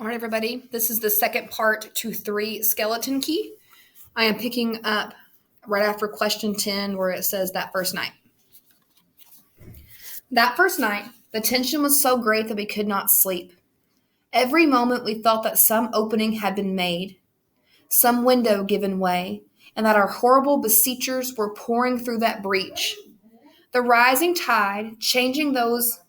All right, everybody. This is the second part to 3 skeleton key. I am picking up right after question 10 where it says that first night. That first night, the tension was so great that we could not sleep. Every moment we felt that some opening had been made, some window given way, and that our horrible besiegers were pouring through that breach. The rising tide, changing those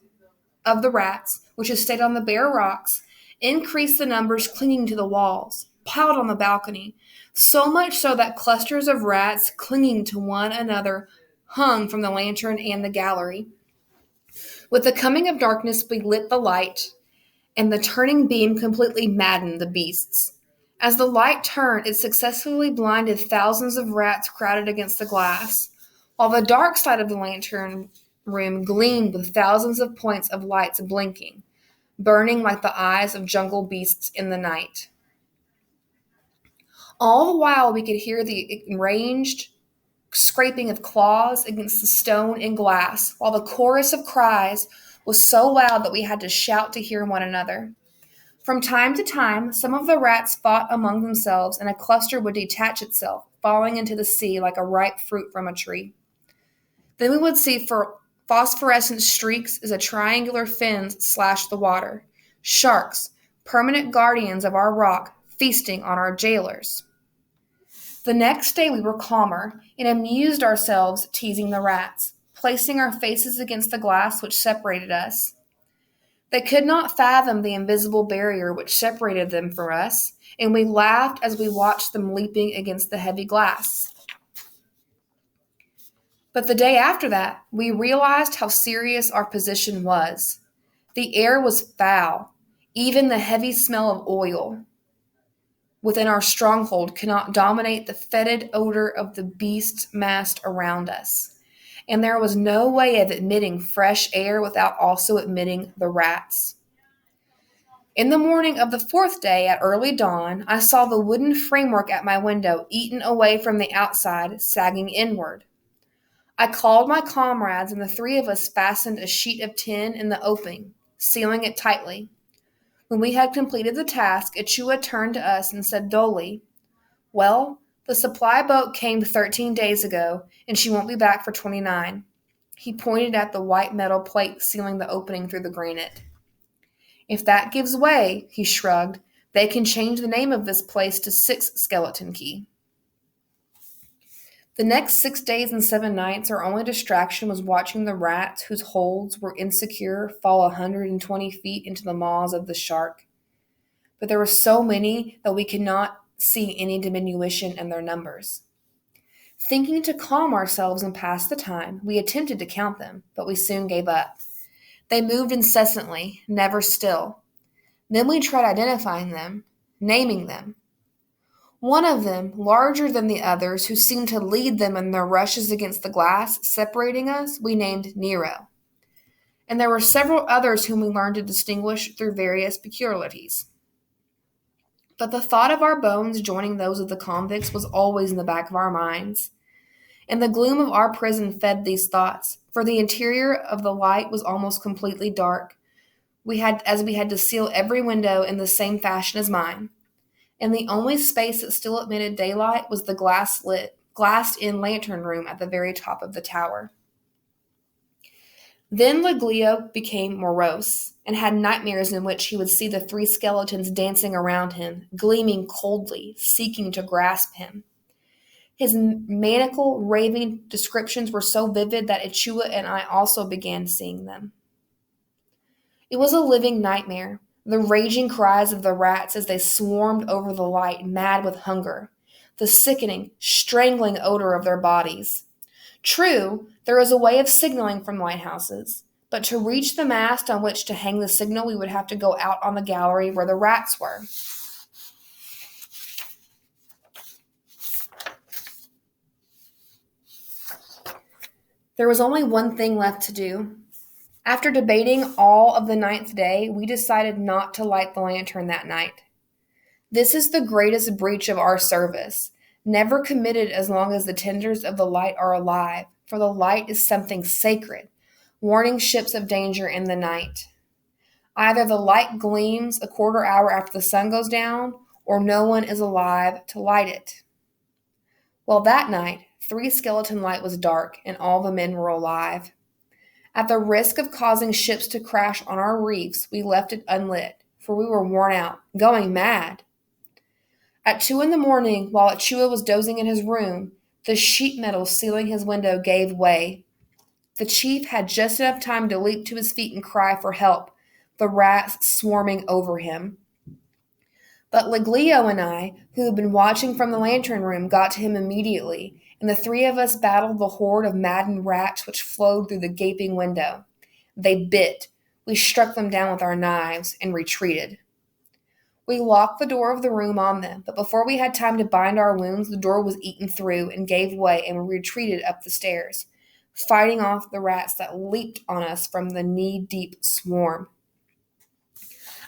of the rats, which had stayed on the bare rocks, increased the numbers clinging to the walls, piled on the balcony, so much so that clusters of rats clinging to one another hung from the lantern and the gallery. With the coming of darkness, we lit the light, and the turning beam completely maddened the beasts. As the light turned, it successfully blinded thousands of rats crowded against the glass, while the dark side of the lantern room gleamed with thousands of points of lights blinking, burning like the eyes of jungle beasts in the night. All the while, we could hear the enraged scraping of claws against the stone and glass, while the chorus of cries was so loud that we had to shout to hear one another. From time to time, some of the rats fought among themselves, and a cluster would detach itself, falling into the sea like a ripe fruit from a tree. Then we would see phosphorescent streaks as a triangular fins slashed the water. Sharks, permanent guardians of our rock, feasting on our jailers. The next day we were calmer and amused ourselves teasing the rats, placing our faces against the glass which separated us. They could not fathom the invisible barrier which separated them from us, and we laughed as we watched them leaping against the heavy glass. But the day after that, we realized how serious our position was. The air was foul. Even the heavy smell of oil within our stronghold could not dominate the fetid odor of the beasts massed around us. And there was no way of admitting fresh air without also admitting the rats. In the morning of the fourth day, at early dawn, I saw the wooden framework at my window eaten away from the outside, sagging inward. I called my comrades, and the three of us fastened a sheet of tin in the opening, sealing it tightly. When we had completed the task, Achua turned to us and said dully, "Well, the supply boat came 13 days ago, and she won't be back for 29." He pointed at the white metal plate sealing the opening through the granite. "If that gives way," he shrugged, "they can change the name of this place to 6 Skeleton Key." The next 6 days and 7 nights, our only distraction was watching the rats whose holds were insecure fall 120 feet into the maws of the shark. But there were so many that we could not see any diminution in their numbers. Thinking to calm ourselves and pass the time, we attempted to count them, but we soon gave up. They moved incessantly, never still. Then we tried identifying them, naming them. One of them, larger than the others, who seemed to lead them in their rushes against the glass, separating us, we named Nero. And there were several others whom we learned to distinguish through various peculiarities. But the thought of our bones joining those of the convicts was always in the back of our minds. And the gloom of our prison fed these thoughts, for the interior of the light was almost completely dark. We had to seal every window in the same fashion as mine, and the only space that still admitted daylight was the glassed-in lantern room at the very top of the tower. Then Leglio became morose, and had nightmares in which he would see the 3 skeletons dancing around him, gleaming coldly, seeking to grasp him. His maniacal, raving descriptions were so vivid that Achua and I also began seeing them. It was a living nightmare, the raging cries of the rats as they swarmed over the light, mad with hunger, the sickening, strangling odor of their bodies. True, there is a way of signaling from lighthouses, but to reach the mast on which to hang the signal, we would have to go out on the gallery where the rats were. There was only one thing left to do. After debating all of the 9th day, we decided not to light the lantern that night. This is the greatest breach of our service, never committed as long as the tenders of the light are alive, for the light is something sacred, warning ships of danger in the night. Either the light gleams a quarter hour after the sun goes down, or no one is alive to light it. Well, that night, Three Skeleton Light was dark, and all the men were alive. At the risk of causing ships to crash on our reefs, we left it unlit, for we were worn out, going mad. At 2 in the morning, while Achua was dozing in his room, the sheet metal sealing his window gave way. The chief had just enough time to leap to his feet and cry for help, the rats swarming over him. But Leglio and I, who had been watching from the lantern room, got to him immediately, and the three of us battled the horde of maddened rats which flowed through the gaping window. They bit. We struck them down with our knives and retreated. We locked the door of the room on them, but before we had time to bind our wounds, the door was eaten through and gave way, and we retreated up the stairs, fighting off the rats that leaped on us from the knee-deep swarm.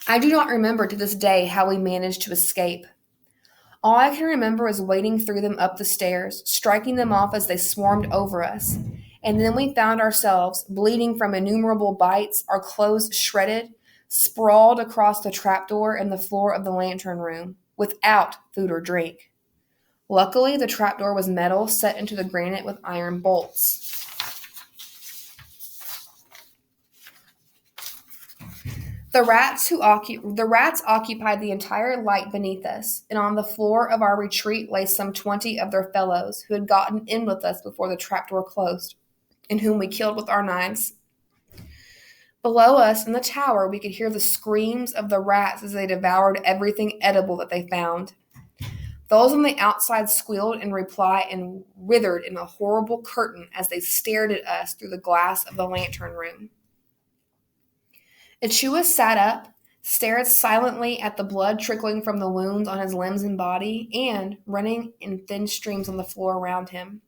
I do not remember to this day how we managed to escape. All I can remember is wading through them up the stairs, striking them off as they swarmed over us, and then we found ourselves, bleeding from innumerable bites, our clothes shredded, sprawled across the trapdoor and the floor of the lantern room, without food or drink. Luckily, the trapdoor was metal set into the granite with iron bolts. The rats occupied the entire light beneath us, and on the floor of our retreat lay some 20 of their fellows who had gotten in with us before the trapdoor closed, and whom we killed with our knives. Below us in the tower, we could hear the screams of the rats as they devoured everything edible that they found. Those on the outside squealed in reply and writhed in a horrible curtain as they stared at us through the glass of the lantern room. Achua sat up, stared silently at the blood trickling from the wounds on his limbs and body, and running in thin streams on the floor around him.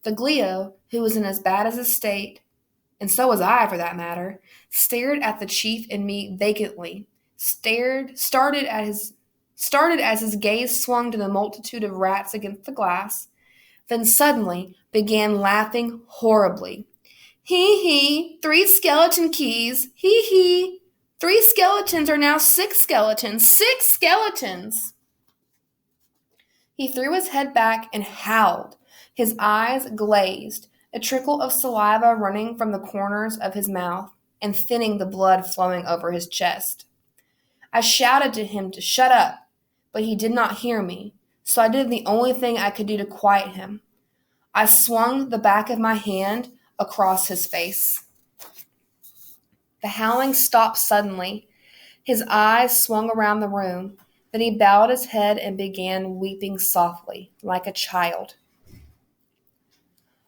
Leglio, who was in as bad as a state, and so was I for that matter, stared at the chief and me vacantly, started as his gaze swung to the multitude of rats against the glass, then suddenly began laughing horribly. Hee hee, 3 skeleton keys, hee hee. 3 skeletons are now 6 skeletons, 6 skeletons. He threw his head back and howled, his eyes glazed, a trickle of saliva running from the corners of his mouth and thinning the blood flowing over his chest. I shouted to him to shut up, but he did not hear me, so I did the only thing I could do to quiet him. I swung the back of my hand across his face. The howling stopped suddenly. His eyes swung around the room. Then he bowed his head and began weeping softly, like a child.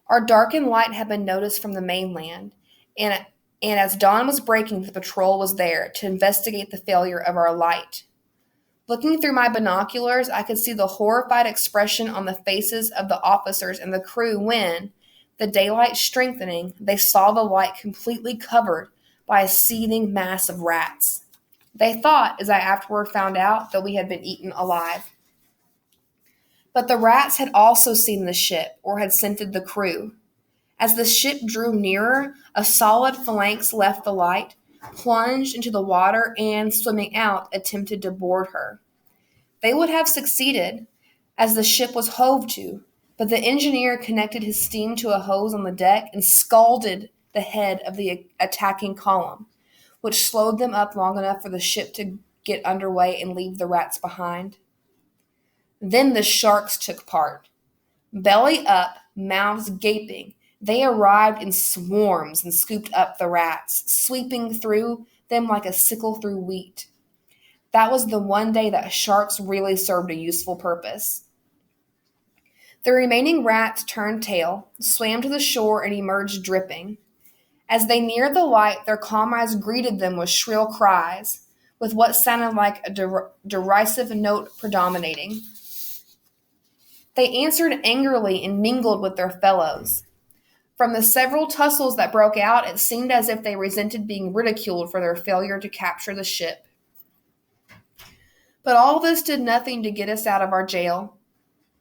Our darkened light had been noticed from the mainland, and as dawn was breaking, the patrol was there to investigate the failure of our light. Looking through my binoculars, I could see the horrified expression on the faces of the officers and the crew when, the daylight strengthening, they saw the light completely covered by a seething mass of rats. They thought, as I afterward found out, that we had been eaten alive. But the rats had also seen the ship, or had scented the crew. As the ship drew nearer, a solid phalanx left the light, plunged into the water, and, swimming out, attempted to board her. They would have succeeded, as the ship was hove to, but the engineer connected his steam to a hose on the deck and scalded the head of the attacking column, which slowed them up long enough for the ship to get underway and leave the rats behind. Then the sharks took part. Belly up, mouths gaping, they arrived in swarms and scooped up the rats, sweeping through them like a sickle through wheat. That was the one day that sharks really served a useful purpose. The remaining rats turned tail, swam to the shore, and emerged dripping. As they neared the light, their comrades greeted them with shrill cries, with what sounded like a derisive note predominating. They answered angrily and mingled with their fellows. From the several tussles that broke out, it seemed as if they resented being ridiculed for their failure to capture the ship. But all this did nothing to get us out of our jail.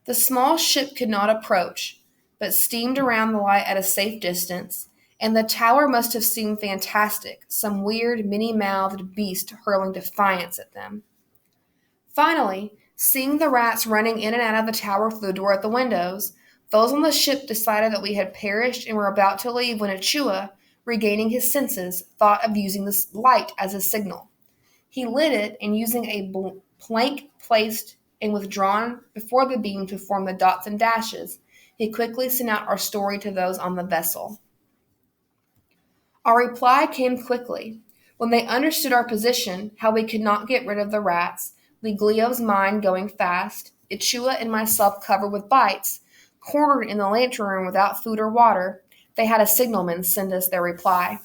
The small ship could not approach, but steamed around the light at a safe distance, and the tower must have seemed fantastic, some weird, many-mouthed beast hurling defiance at them. Finally, seeing the rats running in and out of the tower through the door at the windows, those on the ship decided that we had perished and were about to leave when Achua, regaining his senses, thought of using this light as a signal. He lit it, and using a plank placed and withdrawn before the beam to form the dots and dashes, he quickly sent out our story to those on the vessel. Our reply came quickly. When they understood our position, how we could not get rid of the rats, Liglio's mind going fast, Ichua and myself covered with bites, cornered in the lantern room without food or water, they had a signalman send us their reply.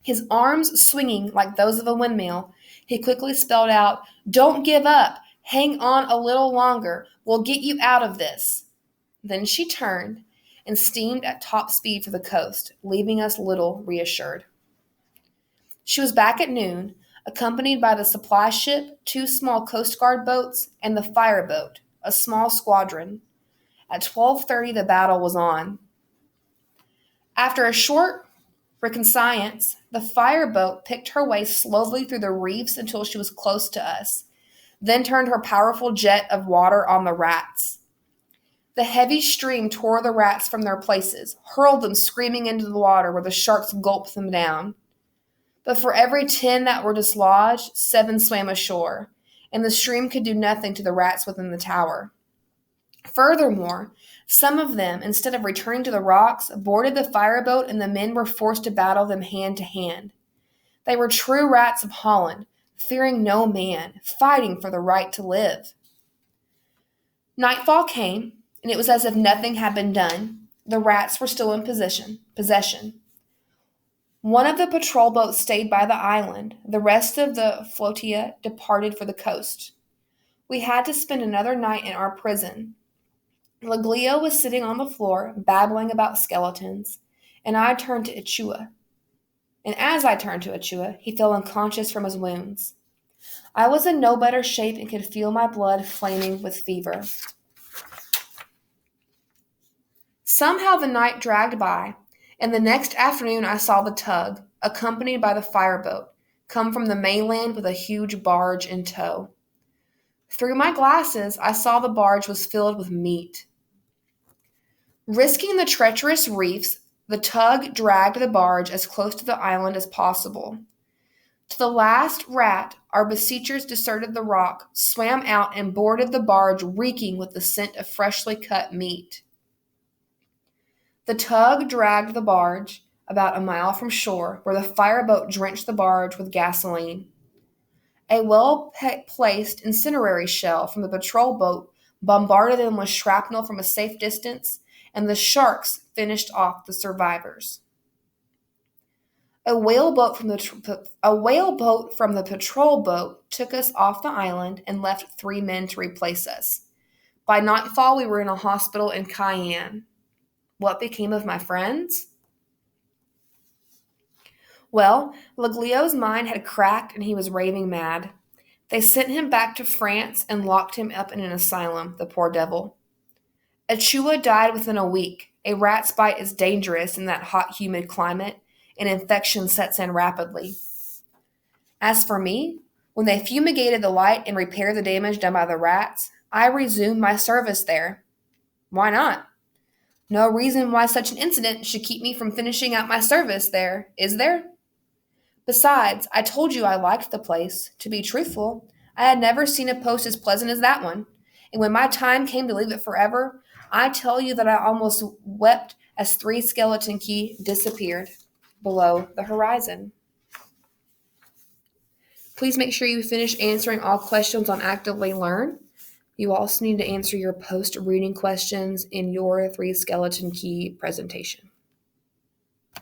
His arms swinging like those of a windmill, he quickly spelled out, "Don't give up. Hang on a little longer. We'll get you out of this." Then she turned and steamed at top speed for the coast, leaving us little reassured. She was back at noon, accompanied by the supply ship, 2 small Coast Guard boats, and the fire boat, a small squadron. At 12:30 the battle was on. After a short reconnaissance, the fire boat picked her way slowly through the reefs until she was close to us, then turned her powerful jet of water on the rats. The heavy stream tore the rats from their places, hurled them screaming into the water where the sharks gulped them down. But for every 10 that were dislodged, 7 swam ashore, and the stream could do nothing to the rats within the tower. Furthermore, some of them, instead of returning to the rocks, boarded the fireboat, and the men were forced to battle them hand to hand. They were true rats of Holland, fearing no man, fighting for the right to live. Nightfall came, and it was as if nothing had been done. The rats were still in possession. One of the patrol boats stayed by the island. The rest of the flotilla departed for the coast. We had to spend another night in our prison. Liglio was sitting on the floor, babbling about skeletons, and I turned to Ichua. And as I turned to Ichua, he fell unconscious from his wounds. I was in no better shape and could feel my blood flaming with fever. Somehow the night dragged by, and the next afternoon I saw the tug, accompanied by the fireboat, come from the mainland with a huge barge in tow. Through my glasses, I saw the barge was filled with meat. Risking the treacherous reefs, the tug dragged the barge as close to the island as possible. To the last rat, our besiegers deserted the rock, swam out, and boarded the barge reeking with the scent of freshly cut meat. The tug dragged the barge about a mile from shore, where the fireboat drenched the barge with gasoline. A well-placed incendiary shell from the patrol boat bombarded them with shrapnel from a safe distance, and the sharks finished off the survivors. A whaleboat from the patrol boat took us off the island and left 3 men to replace us. By nightfall, we were in a hospital in Cayenne. What became of my friends? Well, Liglio's mind had cracked and he was raving mad. They sent him back to France and locked him up in an asylum, the poor devil. Achua died within a week. A rat's bite is dangerous in that hot, humid climate, and infection sets in rapidly. As for me, when they fumigated the light and repaired the damage done by the rats, I resumed my service there. Why not? No reason why such an incident should keep me from finishing out my service there, is there? Besides, I told you I liked the place. To be truthful, I had never seen a post as pleasant as that one, and when my time came to leave it forever, I tell you that I almost wept as 3 Skeleton Key disappeared below the horizon. Please make sure you finish answering all questions on Actively Learn. You also need to answer your post-reading questions in your 3 Skeleton Key presentation.